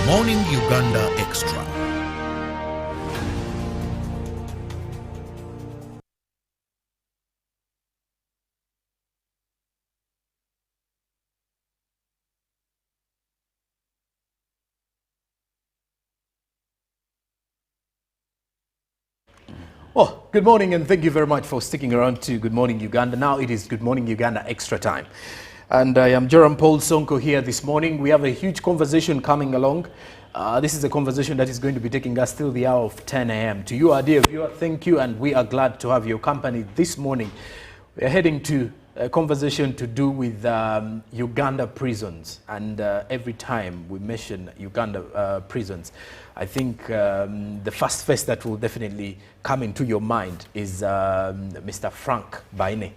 Morning Uganda Extra. Well, good morning and thank you very much for sticking around to Good Morning Uganda. Now it is Good Morning Uganda Extra Time. And I am Joram Paul Sonko here this morning. We have a huge conversation coming along. This is a conversation that is going to be taking us till the hour of 10 a.m. To you, our dear viewer, thank you, and we are glad to have your company this morning. We are heading to a conversation to do with Uganda prisons, and every time we mention Uganda prisons, I think the first face that will definitely come into your mind is Mr. Frank Baine,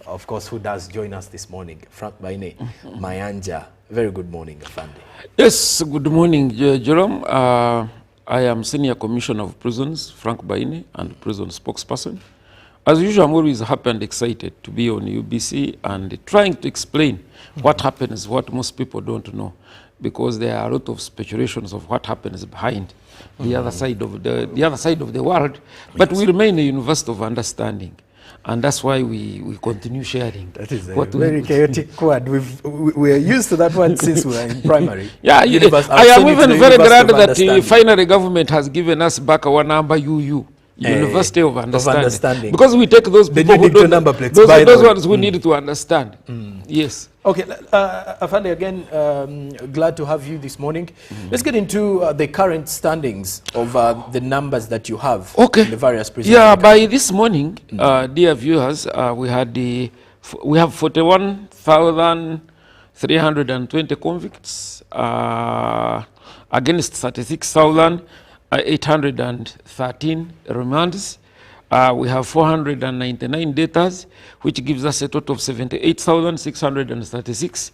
of course, who does join us this morning. Frank Baine, Mayanja. Very good morning, Afandi. Yes, good morning, Jerome. I am Senior Commissioner of Prisons, Frank Baine, and prison spokesperson. As usual, I'm always happy and excited to be on UBC and trying to explain what happens, what most people don't know, because there are a lot of speculations of what happens behind the other side of the world. But we remain a university of understanding, and that's why we continue sharing. That is a very chaotic word. We are used to that one since we were in primary. Yeah, I am even very glad that finally government has given us back our number UU. University of understanding. Because we take those people who don't, number plates, those ones who need to understand. Yes. Okay, Afandi, again, glad to have you this morning. Let's get into the current standings of the numbers that you have in the various prisons. Yeah, by this morning, dear viewers, we have 41,320 convicts against 36,813 remands. We have 499 debtors, which gives us a total of 78,636.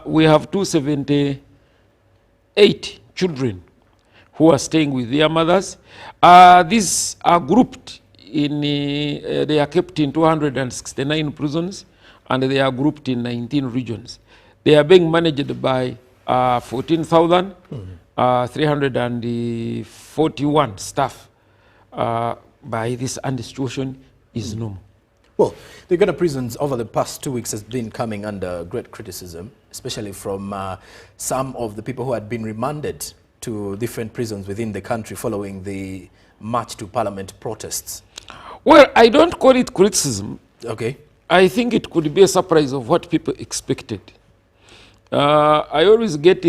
We have 278 children who are staying with their mothers. These are grouped in, they are kept in 269 prisons, and they are grouped in 19 regions. They are being managed by 14,341 staff by this, and the situation is normal. Well, the Uganda prisons over the past 2 weeks has been coming under great criticism, especially from some of the people who had been remanded to different prisons within the country following the March to Parliament protests. Well, I don't call it criticism. Okay. I think it could be a surprise of what people expected. I always get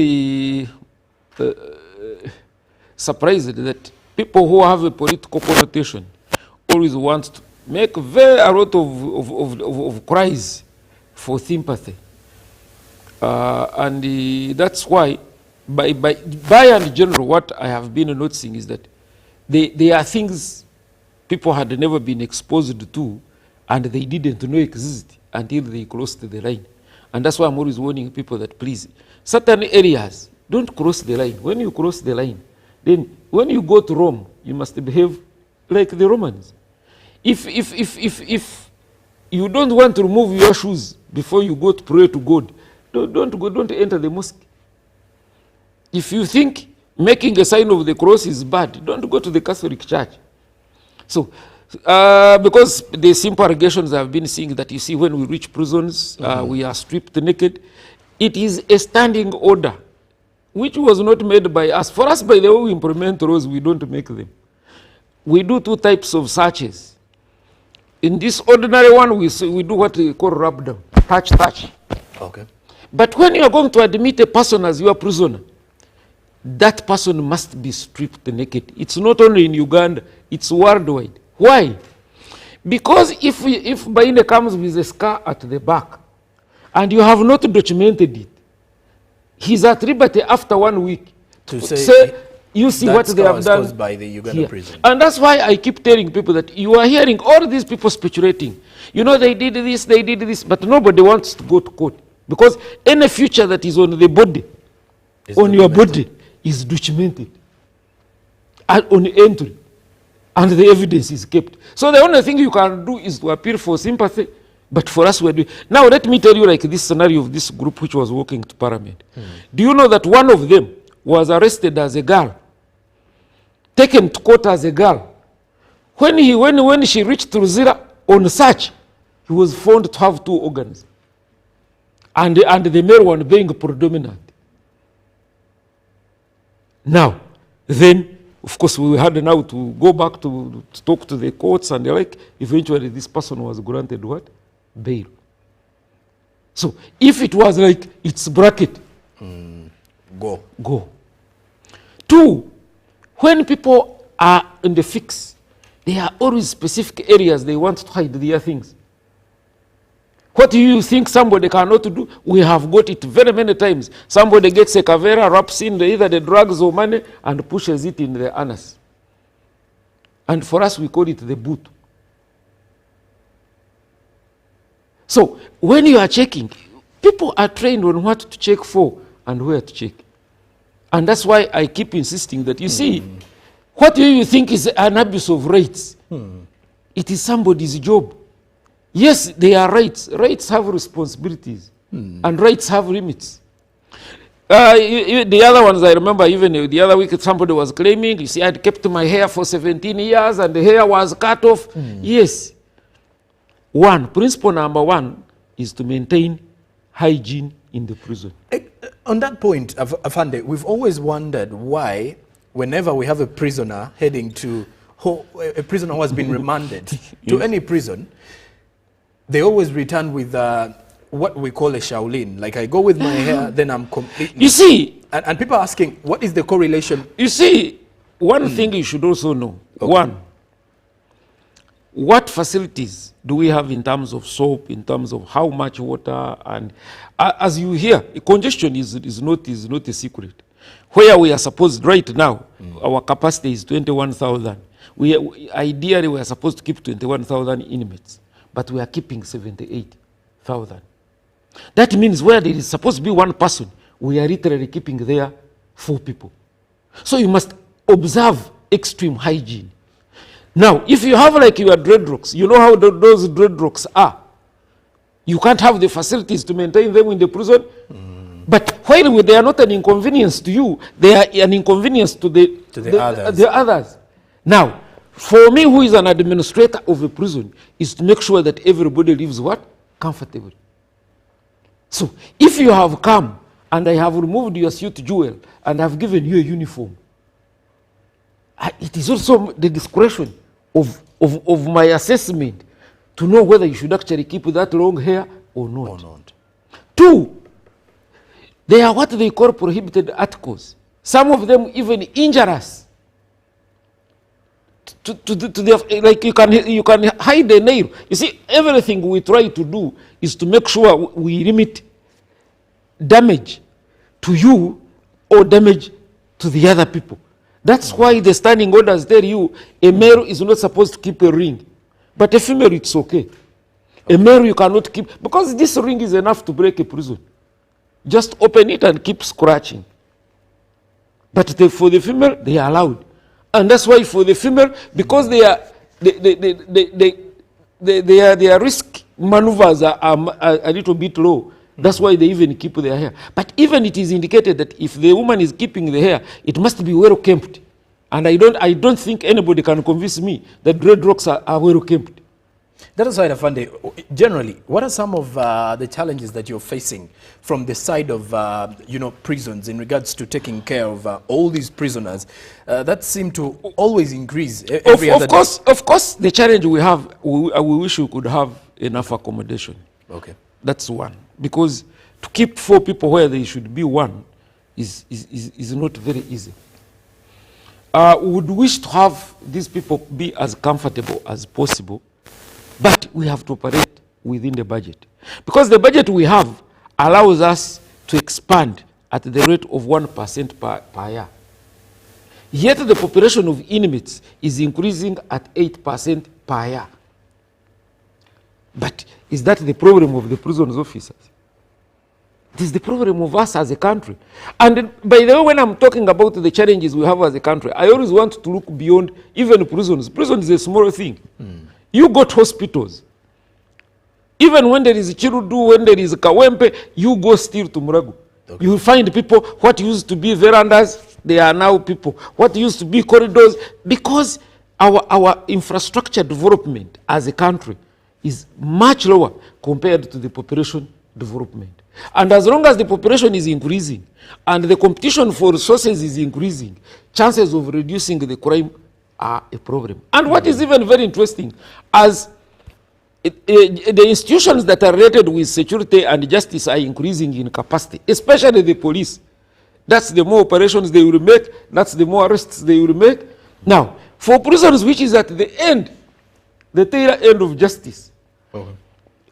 surprised that people who have a political connotation always want to make a lot of cries for sympathy. And that's why, by and general, what I have been noticing is that there are things people had never been exposed to, and they didn't know exist until they crossed the line. And that's why I'm always warning people that, please, certain areas, don't cross the line. When you cross the line, then when you go to Rome, you must behave like the Romans. If you don't want to remove your shoes before you go to pray to God, don't enter the mosque. If you think making a sign of the cross is bad, don't go to the Catholic Church. So, because the simple allegations I've been seeing that, you see, when we reach prisons, we are stripped naked. It is a standing order, which was not made by us. For us, by the way, we implement laws, we don't make them. We do two types of searches. In this ordinary one, we do what we call rub down, touch. Okay. But when you are going to admit a person as your prisoner, that person must be stripped naked. It's not only in Uganda, it's worldwide. Why? Because if Baine comes with a scar at the back, and you have not documented it, he's at liberty after 1 week to say you see what they have done by the Uganda prison. And that's why I keep telling people that you are hearing all these people speculating. You know, they did this, but nobody wants to go to court. Because any future that is on the body, your body, is documented on entry, and the evidence is kept. So the only thing you can do is to appeal for sympathy, But for us, we're doing. Now, let me tell you, like this scenario of this group which was walking to Parliament. Do you know that one of them was arrested as a girl, taken to court as a girl? When she reached Ruzira on search, he was found to have 2 organs, and the male one being predominant. Now, then, of course, we had now to go back to talk to the courts and the like. Eventually, this person was granted what? Bail. So, if it was like it's bracket, go. 2, when people are in the fix, there are always specific areas they want to hide their things. What do you think somebody cannot do? We have got it very many times. Somebody gets a cavera, wraps in either the drugs or money, and pushes it in the anus. And for us, we call it the boot. So, when you are checking, people are trained on what to check for and where to check. And that's why I keep insisting that, you see, what do you think is an abuse of rights? It is somebody's job. Yes, they are rights. Rights have responsibilities, and rights have limits. The other ones, I remember even the other week, somebody was claiming, you see, I'd kept my hair for 17 years and the hair was cut off. Yes. Principle number 1 is to maintain hygiene in the prison. On that point, Afande, we've always wondered why, whenever we have a prisoner heading to, a prisoner who has been remanded to any prison, they always return with what we call a Shaolin. Like, I go with my hair, then I'm completely... You see... And people are asking, what is the correlation? You see, one thing you should also know. Okay. 1, what facilities do we have in terms of soap, in terms of how much water? And as you hear, congestion is not a secret. Where we are supposed, right now, our capacity is 21,000. Ideally, we are supposed to keep 21,000 inmates. But we are keeping 78,000. That means where there is supposed to be 1 person, we are literally keeping there 4 people. So you must observe extreme hygiene. Now, if you have like your dreadlocks, you know how those dreadlocks are. You can't have the facilities to maintain them in the prison. But while they are not an inconvenience to you, they are an inconvenience to the others. Now, for me, who is an administrator of a prison, is to make sure that everybody lives what? Comfortably. So, if you have come and I have removed your suit jewel and have given you a uniform, it is also the discretion of my assessment to know whether you should actually keep that long hair or not. 2, they are what they call prohibited articles. Some of them even injure us. Like you can hide the nail. You see, everything we try to do is to make sure we limit damage to you or damage to the other people. That's why the standing orders tell you a male is not supposed to keep a ring, but a female it's okay. A male you cannot keep, because this ring is enough to break a prison. Just open it and keep scratching. But for the female, they are allowed. And that's why for the female, because their risk maneuvers are a little bit low, that's why they even keep their hair. But even it is indicated that if the woman is keeping the hair, it must be well kept. And I don't think anybody can convince me that dreadlocks are well kept. That aside, Afande, generally, what are some of the challenges that you're facing from the side of, prisons in regards to taking care of all these prisoners that seem to always increase every other day? Of course, the challenge we have, we wish we could have enough accommodation. Okay. That's 1. Because to keep 4 people where they should be 1 is not very easy. We would wish to have these people be as comfortable as possible, but we have to operate within the budget. Because the budget we have allows us to expand at the rate of 1% per year. Yet the population of inmates is increasing at 8% per year. But is that the problem of the prisons officers? It is the problem of us as a country. And by the way, when I'm talking about the challenges we have as a country, I always want to look beyond even prisons. Prison is a small thing. You go to hospitals. Even when there is Chirudu, when there is Kawempe, you go still to Muragu. Okay. You will find people, what used to be verandas, they are now people. What used to be corridors, because our infrastructure development as a country is much lower compared to the population development. And as long as the population is increasing and the competition for resources is increasing, chances of reducing the crime are a problem. And what is even very interesting, as the institutions that are related with security and justice are increasing in capacity, especially the police. That's the more operations they will make, that's the more arrests they will make. Now, for prisons, which is at the end, the tail end of justice,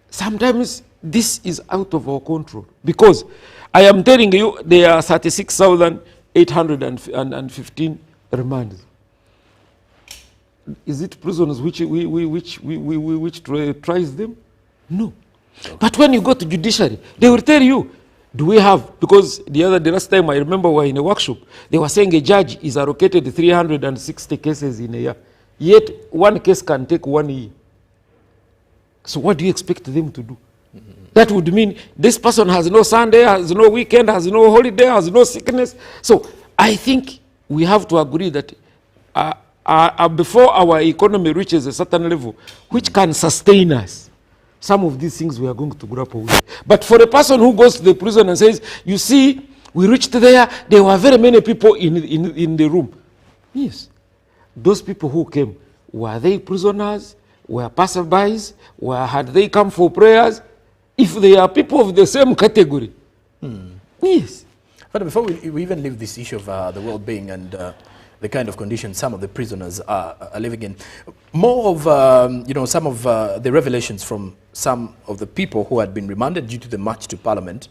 sometimes this is out of our control. Because I am telling you, there are 36,815 remands. Is it prisoners which tries them? No. Okay. But when you go to judiciary, they will tell you, do we have, because the last time I remember we were in a workshop, they were saying a judge is allocated 360 cases in a year. Yet one case can take 1 year. So what do you expect them to do? That would mean this person has no Sunday, has no weekend, has no holiday, has no sickness. So I think we have to agree that before our economy reaches a certain level, which can sustain us, some of these things we are going to grapple with. But for a person who goes to the prison and says, you see, we reached there were very many people in the room. Yes. Those people who came, were they prisoners? Were passerbys? Had they come for prayers? If they are people of the same category. Yes. But before we even leave this issue of the well-being and the kind of conditions some of the prisoners are living in, more of some of the revelations from some of the people who had been remanded due to the march to Parliament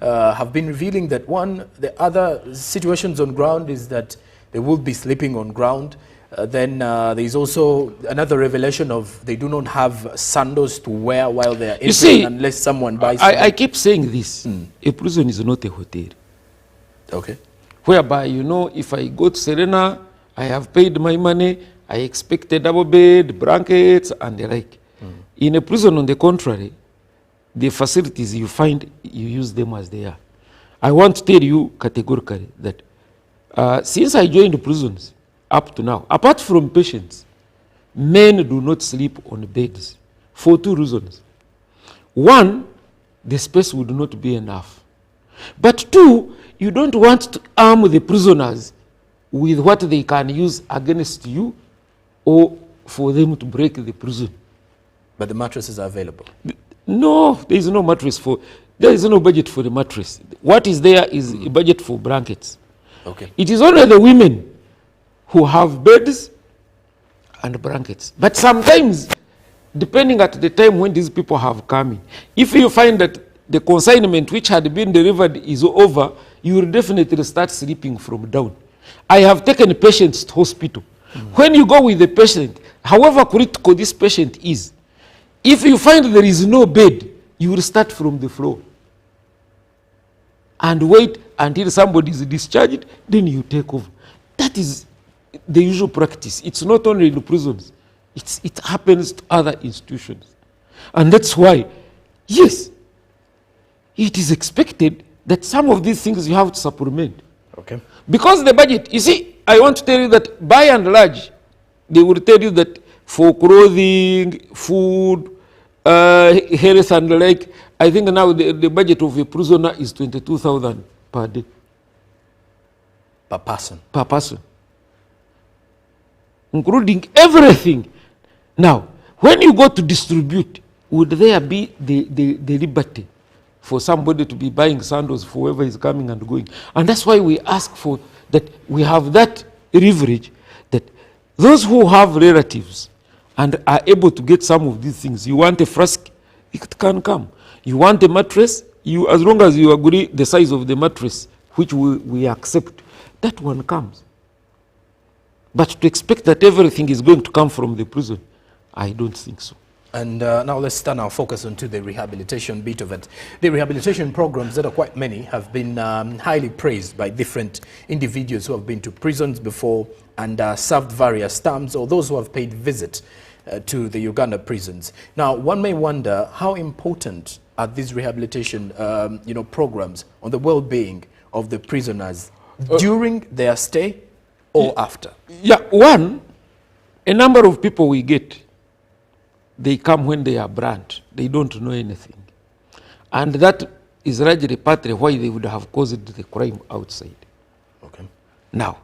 have been revealing that the other situations on ground is that they will be sleeping on ground. Then there is also another revelation of they do not have sandals to wear while they are in prison unless someone buys them. I keep saying this. A prison is not a hotel. Okay. Whereby, if I go to Serena, I have paid my money, I expect a double bed, blankets, and the like. In a prison, on the contrary, the facilities you find, you use them as they are. I want to tell you categorically that since I joined prisons up to now, apart from patients, men do not sleep on beds for 2 reasons. 1, the space would not be enough. But 2, you don't want to arm the prisoners with what they can use against you or for them to break the prison. But the mattresses are available? No, there is no mattress there is no budget for the mattress. What is there is a budget for blankets. Okay. It is only the women who have beds and blankets. But sometimes, depending at the time when these people have come in, if you find that the consignment which had been delivered is over, you will definitely start sleeping from down. I have taken patients to hospital. When you go with the patient, however critical this patient is, if you find there is no bed, you will start from the floor and wait until somebody is discharged, then you take over. That is the usual practice. It's not only in the prisons. It happens to other institutions. And that's why, yes, it is expected that some of these things you have to supplement. Okay. Because the budget, you see, I want to tell you that by and large, they will tell you that for clothing, food, health and the like, I think now the budget of a prisoner is 22,000 per day. Per person? Per person. Including everything. Now, when you go to distribute, would there be the liberty for somebody to be buying sandals for whoever is coming and going? And that's why we ask for that, we have that leverage, that those who have relatives and are able to get some of these things, you want a flask, it can come. You want a mattress, as long as you agree the size of the mattress, which we accept, that one comes. But to expect that everything is going to come from the prison, I don't think so. And now let's turn our focus onto the rehabilitation bit of it. The rehabilitation programs, that are quite many, have been highly praised by different individuals who have been to prisons before and served various terms, or those who have paid visit to the Uganda prisons. Now, one may wonder how important are these rehabilitation programs on the well-being of the prisoners during their stay or after? Yeah, one, a number of people we get, they come when they are brand. They don't know anything. And that is largely partly why they would have caused the crime outside. Okay. Now,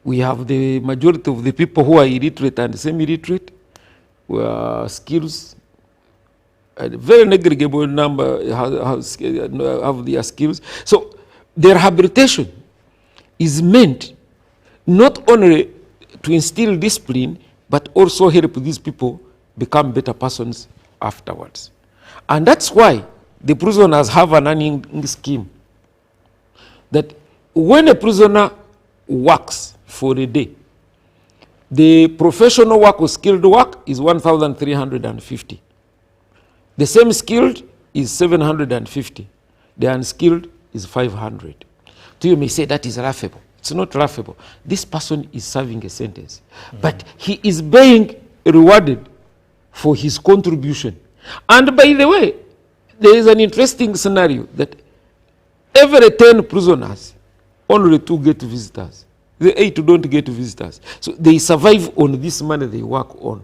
we have the majority of the people who are illiterate and semi-illiterate, who are skills, a very negligible number have their skills. So their rehabilitation is meant not only to instill discipline, but also help these people become better persons afterwards. And that's why the prisoners have an earning scheme. That when a prisoner works for a day, the professional work or skilled work is 1,350. The same skilled is 750. The unskilled is 500. So you may say that is laughable. It's not laughable. This person is serving a sentence, but he is being rewarded for his contribution. And by the way, there is an interesting scenario that every 10 prisoners, only 2 get visitors. The 8 don't get visitors. So they survive on this money they work on.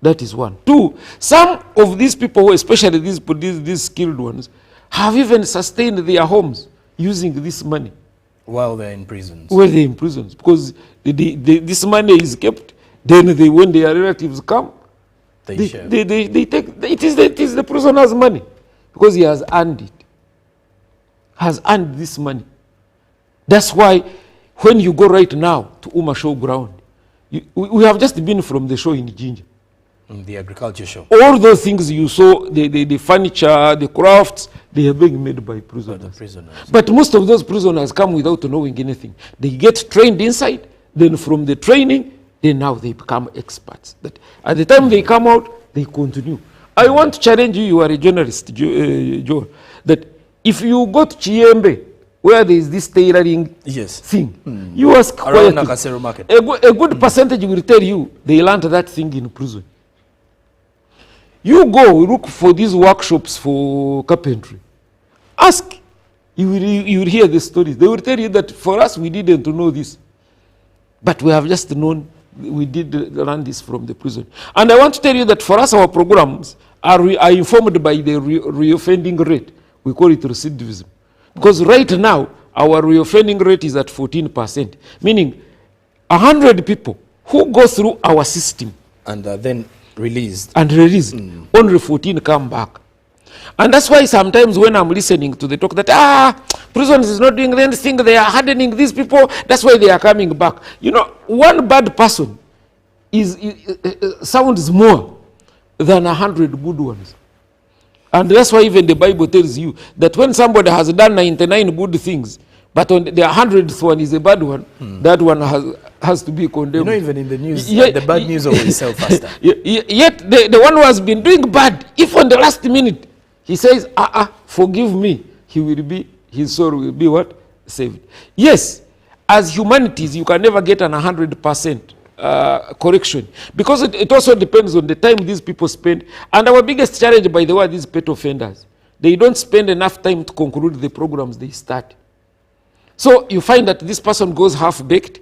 That is one. 2, some of these people, especially these skilled ones, have even sustained their homes using this money. While they're in prisons. While they're in prisons. Because this money is kept. Then when their relatives come, they take, it is the prisoner's money. Because he has earned it. Has earned this money. That's why when you go right now to Uma Show ground, we have just been from the show in Jinja. The agriculture show. All those things you saw, the furniture, the crafts, they are being made by prisoners. But most of those prisoners come without knowing anything. They get trained inside, then from the training, then now they become experts. That at the time they come out, they continue. I want to challenge you, you are a journalist, Joe, that if you go to Chiembe, where there is this tailoring thing, you ask quietly, a good percentage will tell you they learned that thing in prison. You go look for these workshops for carpentry. Ask. You will hear the stories. They will tell you that for us, we didn't know this. But we have just known, we did learn this from the prison. And I want to tell you that for us, our programs are informed by the reoffending rate. We call it recidivism. Because right now, our reoffending rate is at 14%. Meaning, 100 people who go through our system. And then released. Only 14 come back. And that's why sometimes when I'm listening to the talk that, prisons is not doing anything, they are hardening these people, that's why they are coming back. You know, one bad person sounds more than 100 good ones. And that's why even the Bible tells you that when somebody has done 99 good things, but on the 100th one is a bad one, that one has to be condemned. You know, even in the news, the bad news always sell faster. Yet the one who has been doing bad, if on the last minute he says, forgive me, his soul will be what? Saved. Yes, as humanities, you can never get an 100% correction, because it also depends on the time these people spend. And our biggest challenge, by the way, these pet offenders, they don't spend enough time to conclude the programs they start. So you find that this person goes half-baked,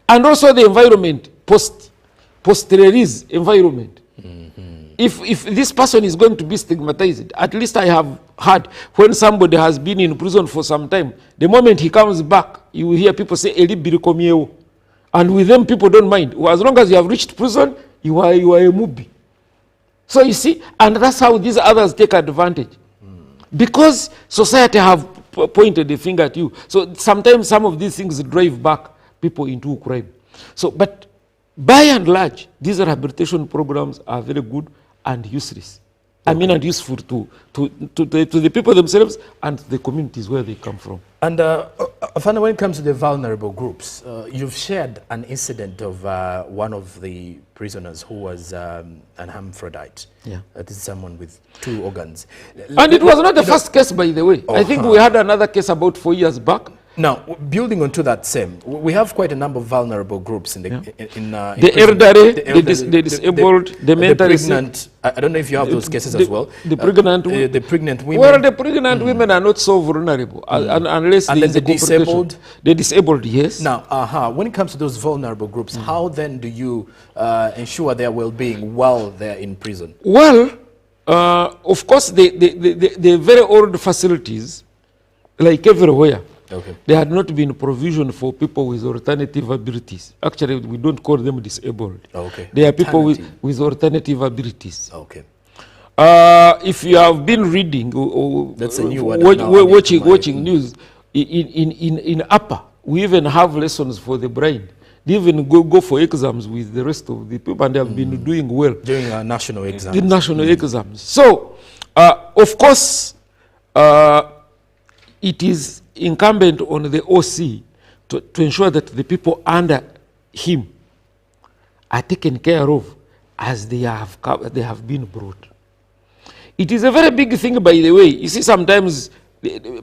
and also the environment, post-release environment. If this person is going to be stigmatized, at least I have heard when somebody has been in prison for some time, the moment he comes back, you will hear people say, Eli Birikomyeo. And with them, people don't mind. Well, as long as you have reached prison, you are a movie. So you see, and that's how these others take advantage. Because society have pointed the finger at you. So sometimes some of these things drive back people into crime. So, but by and large, these rehabilitation programs are very good and useless. And useful to the people themselves and the communities where they come from. And Afana, when it comes to the vulnerable groups, you've shared an incident of one of the prisoners who was an hermaphrodite. Yeah. This is someone with 2 organs. And it was not the first case, by the way. I think we had another case about 4 years back. Now, building onto that same, we have quite a number of vulnerable groups in the the elderly, the disabled, the mentally pregnant. I don't know if you have those cases as well. The pregnant, the pregnant women. Well, the pregnant women are not so vulnerable unless and then the disabled. The disabled, yes. Now, when it comes to those vulnerable groups, how then do you ensure their well-being while they're in prison? Well, of course, the very old facilities, like everywhere. Okay. There had not been provision for people with alternative abilities. Actually, we don't call them disabled. Okay. They are people with alternative abilities. Okay. If you have been reading or that's a new one watching news, in Upper, we even have lessons for the blind. They even go for exams with the rest of the people, and they have been doing well. During our national exams. The national exams. So, of course, it is incumbent on the OC to ensure that the people under him are taken care of as they have been brought. It is a very big thing, by the way. You see, sometimes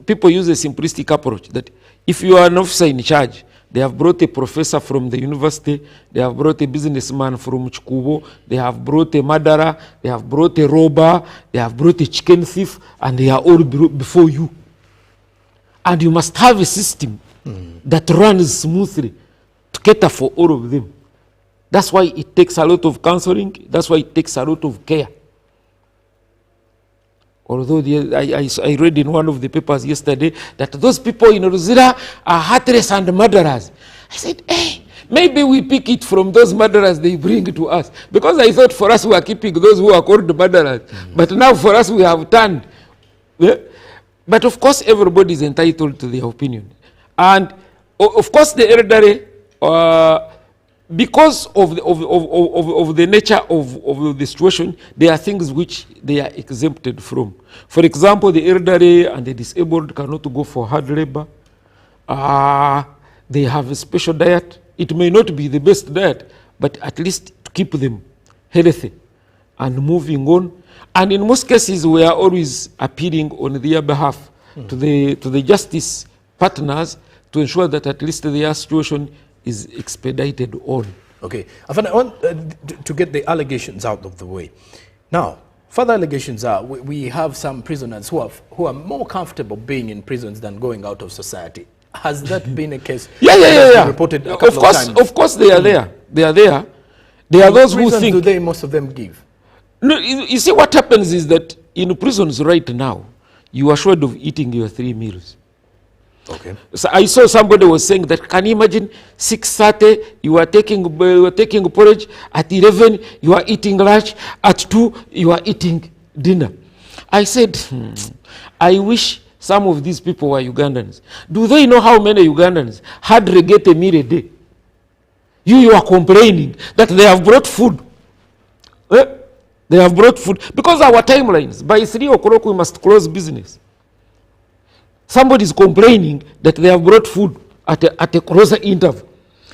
people use a simplistic approach that if you are an officer in charge, they have brought a professor from the university, they have brought a businessman from Chikubo, they have brought a murderer, they have brought a robber, they have brought a chicken thief, and they are all before you. And you must have a system that runs smoothly to cater for all of them. That's why it takes a lot of counseling. That's why it takes a lot of care. Although I read in one of the papers yesterday that those people in Ruzira are heartless and murderers. I said, hey, maybe we pick it from those murderers they bring to us. Because I thought for us we are keeping those who are called murderers. But now for us we have turned. Yeah? But of course, everybody is entitled to their opinion. And of course, the elderly, because of the nature of the situation, there are things which they are exempted from. For example, the elderly and the disabled cannot go for hard labor. They have a special diet. It may not be the best diet, but at least to keep them healthy and moving on. And in most cases, we are always appealing on their behalf to the justice partners to ensure that at least their situation is expedited on. Okay. I want to get the allegations out of the way. Now, further allegations are we have some prisoners who are more comfortable being in prisons than going out of society. Has that been a case? Yeah. Reported a couple of times? Of course, they are there. They are there. There are those who think. Do most of them give? No, you see, what happens is that in prisons right now, you are assured of eating your 3 meals. Okay. So I saw somebody was saying that, can you imagine 6:30 you are taking porridge, at 11 you are eating lunch, at 2 you are eating dinner. I said, I wish some of these people were Ugandans. Do they know how many Ugandans hardly get a meal a day? You are complaining that they have brought food. They have brought food because our timelines, by 3 o'clock we must close business. Somebody is complaining that they have brought food at a closer interval.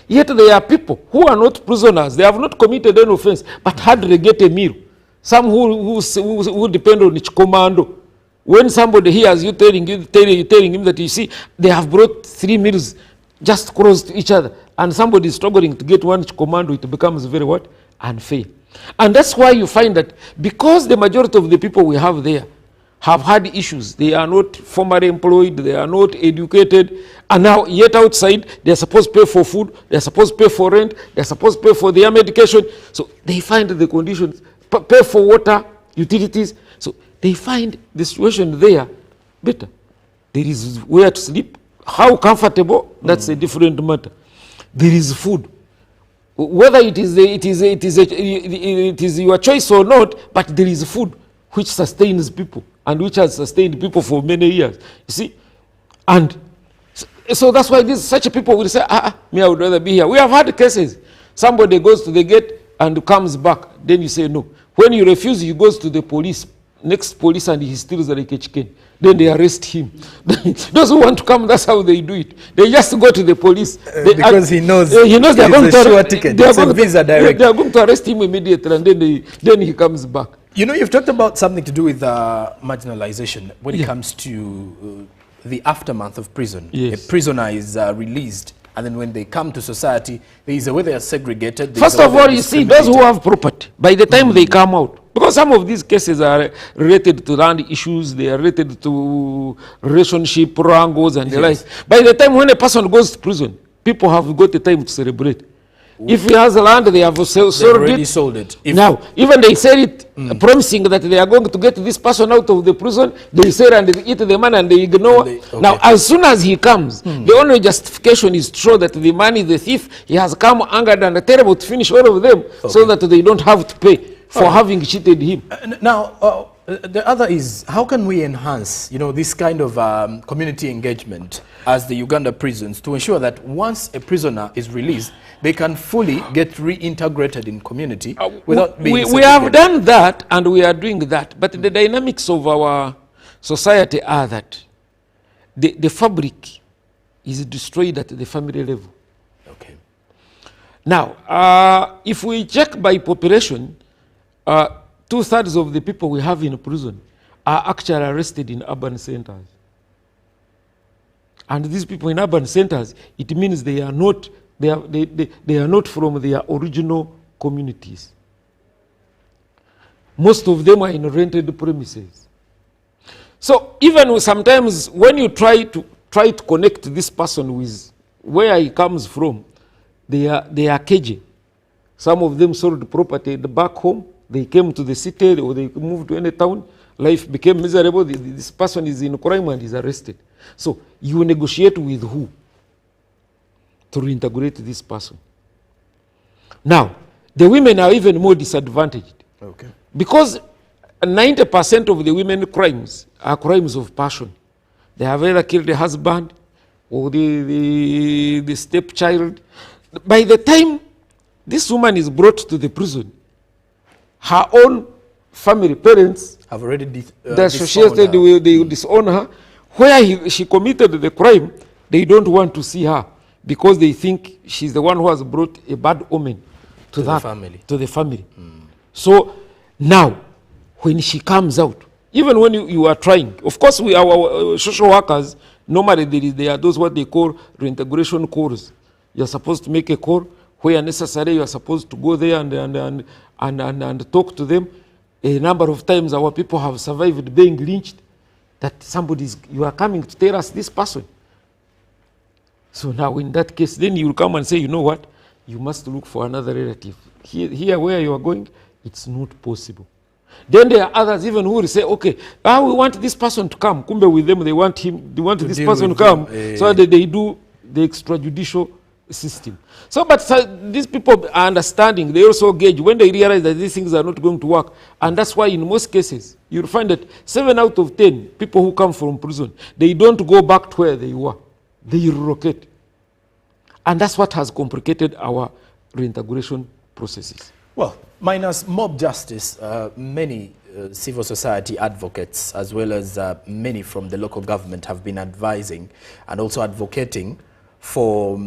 Yet there are people who are not prisoners. They have not committed any offense, but hardly get a meal. Some who depend on each commando. When somebody hears you telling him that, you see, they have brought 3 meals just close to each other, and somebody is struggling to get one commando, it becomes very what? Unfair. And that's why you find that because the majority of the people we have there have had issues, they are not formally employed, they are not educated, and now yet outside they are supposed to pay for food, they are supposed to pay for rent, they are supposed to pay for their medication. So they find the conditions, pay for water, utilities. So they find the situation there better. There is where to sleep. How comfortable, that's a different matter. There is food. Whether it is your choice or not, but there is food which sustains people and which has sustained people for many years. You see? And so that's why such people will say, me, I would rather be here. We have had cases. Somebody goes to the gate and comes back. Then you say no. When you refuse, he goes to the police, next police, and he steals like a chicken. Then they arrest him. Those who want to come, that's how they do it. They just go to the police. Because he knows they are going to sure ticket. It's a visa direct. They are going to arrest him immediately, and then he comes back. You know, you've talked about something to do with marginalization when it comes to the aftermath of prison. Yes. A prisoner is released, and then when they come to society, there is a way they are segregated. First of all, you see, those who have property, by the time they come out, because some of these cases are related to land issues, they are related to relationship wrangles and the like. By the time when a person goes to prison, people have got the time to celebrate. If he has land, they have sold it. Now, even they sell it, promising that they are going to get this person out of the prison. They sell and they eat the money and they ignore. Now, as soon as he comes, the only justification is to show that the man is the thief. He has come angered and terrible to finish all of them so that they don't have to pay for having cheated him. Now, the other is, how can we enhance, this kind of community engagement as the Uganda prisons to ensure that once a prisoner is released, they can fully get reintegrated in community without being we have done that and we are doing that, but the dynamics of our society are that the fabric is destroyed at the family level. Okay. Now, if we check by population, 2/3 of the people we have in prison are actually arrested in urban centers. And these people in urban centers, it means they are not from their original communities. Most of them are in rented premises. So even sometimes when you try to connect this person with where he comes from, they are cagey. Some of them sold property back home. They came to the city or they moved to any town. Life became miserable. This person is in crime and is arrested. So you negotiate with who to reintegrate this person? Now, the women are even more disadvantaged. Okay. Because 90% of the women crimes are crimes of passion. They have either killed the husband or the stepchild. By the time this woman is brought to the prison, her own family, parents, have already associated with, they disown her. Where she committed the crime, they don't want to see her because they think she's the one who has brought a bad omen to the family. So now, when she comes out, even when you are trying, of course, our social workers, normally there are those what they call reintegration calls. You're supposed to make a call. Where necessary, you are supposed to go there and talk to them. A number of times our people have survived being lynched, that you are coming to tell us this person. So now in that case, then you will come and say, you know what, you must look for another relative. Here where you are going, it's not possible. Then there are others even who will say, okay, we want this person to come. Kumbe with them, they want this person to come. So that they do the extrajudicial system. So, but these people are understanding. They also gauge when they realize that these things are not going to work. And that's why in most cases, you'll find that 7 out of 10 people who come from prison, they don't go back to where they were. They relocate. And that's what has complicated our reintegration processes. Well, minus mob justice, many civil society advocates, as well as many from the local government, have been advising and also advocating for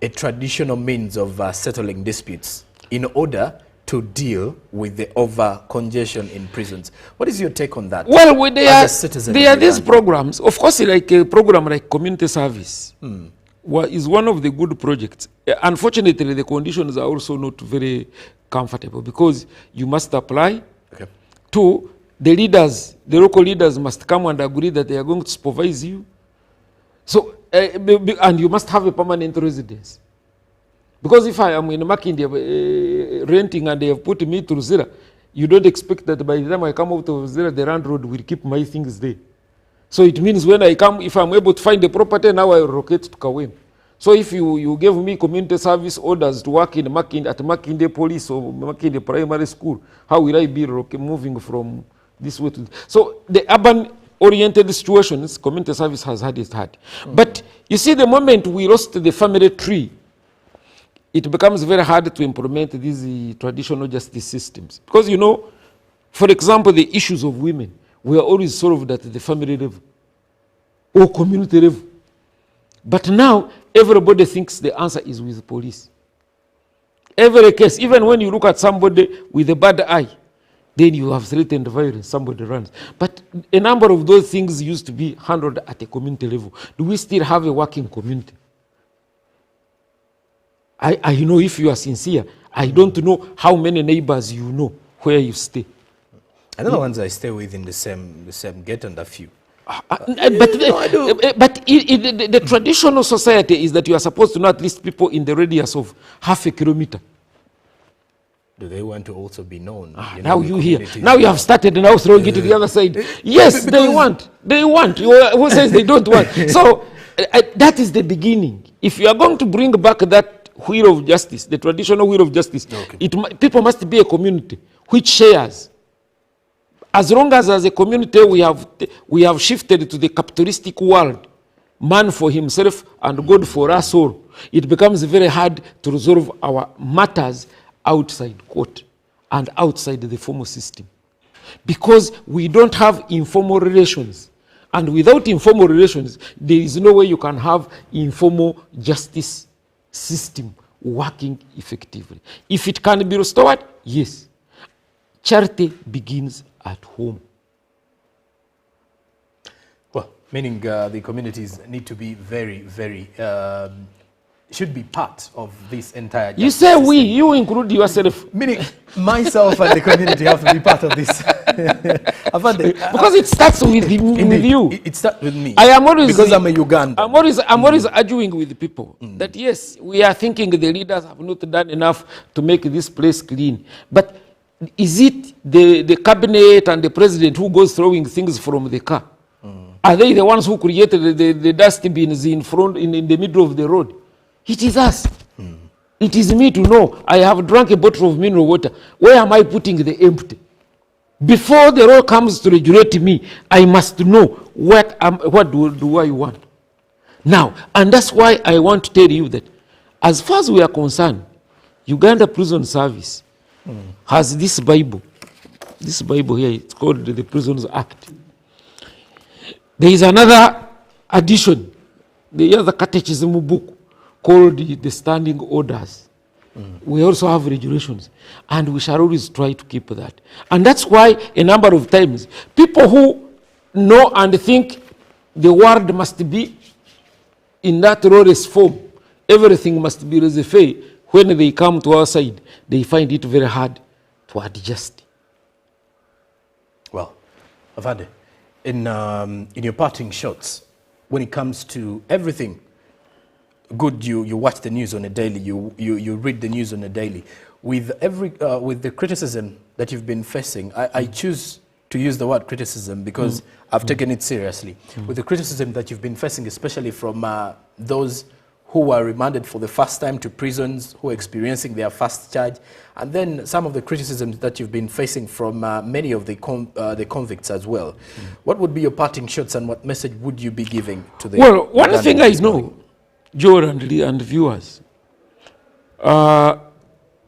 a traditional means of settling disputes in order to deal with the over-congestion in prisons. What is your take on that? Well, there are these programs. Of course, like a program like community service is one of the good projects. Unfortunately, the conditions are also not very comfortable because you must apply. Okay. 2, the local leaders must come and agree that they are going to supervise you. So, and you must have a permanent residence. Because if I am in Makinde renting and they have put me to Zira, you don't expect that by the time I come out of Zira, the landlord will keep my things there. So it means when I come, if I'm able to find the property, now I relocate to Kawem. So if you give me community service orders to work in Makinde, at Makinde Police or Makinde Primary School, how will I be moving from this way to this? So the urban oriented situations, community service has had it hard. But you see, the moment we lost the family tree, it becomes very hard to implement these traditional justice systems. Because, for example, the issues of women were always solved at the family level or community level. But now, everybody thinks the answer is with the police. Every case, even when you look at somebody with a bad eye, then you have threatened violence, somebody runs. But a number of those things used to be handled at a community level. Do we still have a working community? I know if you are sincere, I don't know how many neighbors you know where you stay. I know the ones I stay with in the same gate and a few. But the traditional society is that you are supposed to know at least people in the radius of half a kilometer. Do they want to also be known? Now you hear. Now you have started now throwing it to the other side. Yes, they want. They want. Who says they don't want? So that is the beginning. If you are going to bring back that wheel of justice, the traditional wheel of justice, people must be a community which shares. As long as a community we have shifted to the capitalistic world, man for himself and God for us all, it becomes very hard to resolve our matters outside court and outside the formal system. Because we don't have informal relations. And without informal relations, there is no way you can have informal justice system working effectively. If it can be restored, yes. Charity begins at home. Well, meaning the communities need to be very, very, should be part of this entire You say system. We, you include yourself. Meaning myself and the community have to be part of this. Because it starts with you. It starts with me. I am always, because I'm a Ugandan. I'm always arguing with people that yes, we are thinking the leaders have not done enough to make this place clean. But is it the cabinet and the president who goes throwing things from the car? Are they the ones who created the dustbins in front, in the middle of the road? It is us. It is me to know. I have drunk a bottle of mineral water. Where am I putting the empty? Before the law comes to regulate me, I must know what do I want. Now, and that's why I want to tell you that as far as we are concerned, Uganda Prison Service has this Bible. This Bible here, it's called the Prisons Act. There is another addition, the other catechism book called the Standing Orders. We also have regulations, and we shall always try to keep that. And that's why a number of times, people who know and think the world must be in that lawless form, everything must be laissez-faire, when they come to our side, they find it very hard to adjust. Well, Avade, in your parting shots, when it comes to everything good, you watch the news on a daily, you read the news on a daily. With the criticism that you've been facing, I choose to use the word criticism because I've taken it seriously. With the criticism that you've been facing, especially from those who were remanded for the first time to prisons, who are experiencing their first charge, and then some of the criticisms that you've been facing from many of the convicts as well. What would be your parting shots and what message would you be giving to the... Well, one thing I know, Joel and viewers,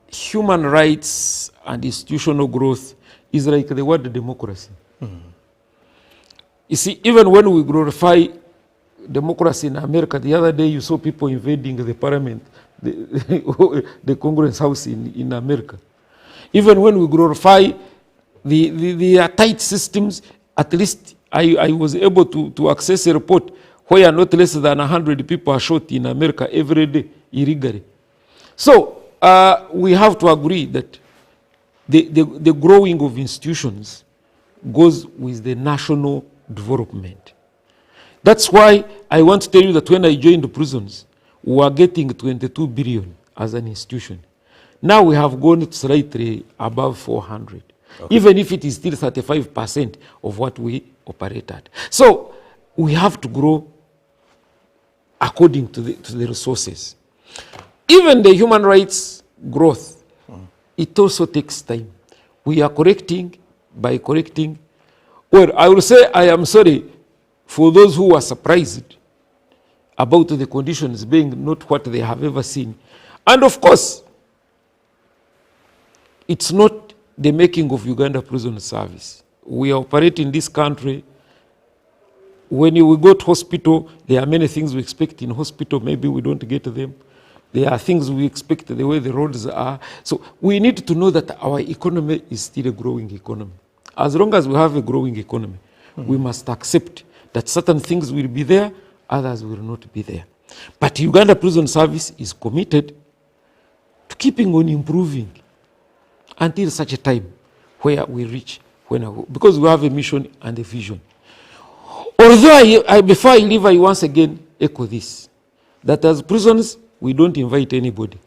human rights and institutional growth is like the word democracy. You see, even when we glorify democracy in America, the other day you saw people invading the parliament, the Congress House in America. Even when we glorify the tight systems, at least I was able to access a report where not less than 100 people are shot in America every day illegally. So we have to agree that the growing of institutions goes with the national development. That's why I want to tell you that when I joined the prisons, we were getting 22 billion as an institution. Now we have gone slightly above 400, even if it is still 35% of what we operate at. So we have to grow according to the resources. Even the human rights growth, it also takes time. We are correcting by correcting. Well, I will say I am sorry for those who are surprised about the conditions being not what they have ever seen. And of course, it's not the making of Uganda Prison Service. We operate in this country. When we go to hospital, there are many things we expect in hospital. Maybe we don't get them. There are things we expect the way the roads are. So we need to know that our economy is still a growing economy. As long as we have a growing economy, we must accept that certain things will be there, others will not be there. But Uganda Prison Service is committed to keeping on improving until such a time where we reach, because we have a mission and a vision. Although before I leave, I once again echo this, that as prisons, we don't invite anybody.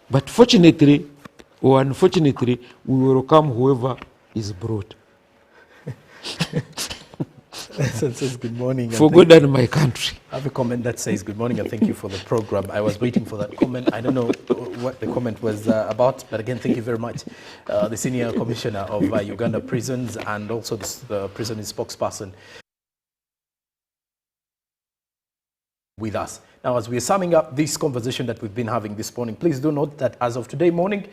But fortunately, or unfortunately, we welcome whoever is brought. Says good morning. For God and my country. I have a comment that says good morning and thank you for the program. I was waiting for that comment. I don't know what the comment was about, but again, thank you very much. The Senior Commissioner of Uganda Prisons and also the prison spokesperson with us. Now, as we are summing up this conversation that we've been having this morning, please do note that as of today morning,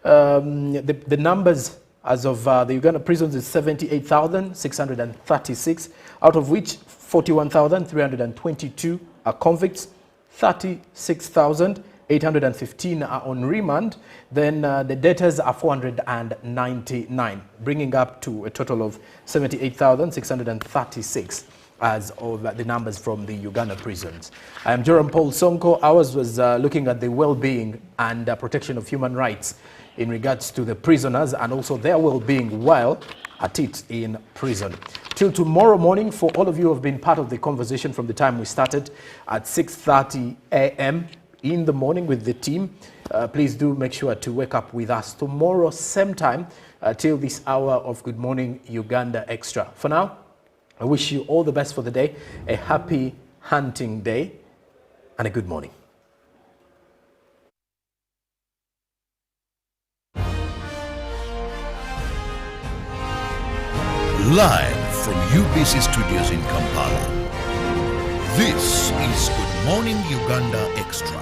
the numbers as of the Uganda prisons is 78,636, out of which 41,322 are convicts, 36,815 are on remand, then the debtors are 499, bringing up to a total of 78,636 as of the numbers from the Uganda prisons. I am Joram Paul Sonko. Ours was looking at the well-being and protection of human rights in regards to the prisoners and also their well-being while at it in prison. Till tomorrow morning, for all of you who have been part of the conversation from the time we started at 6:30 a.m. in the morning with the team, please do make sure to wake up with us tomorrow, same time, till this hour of Good Morning Uganda Extra. For now, I wish you all the best for the day, a happy hunting day, and a good morning. Live from UBC Studios in Kampala, this is Good Morning Uganda Extra.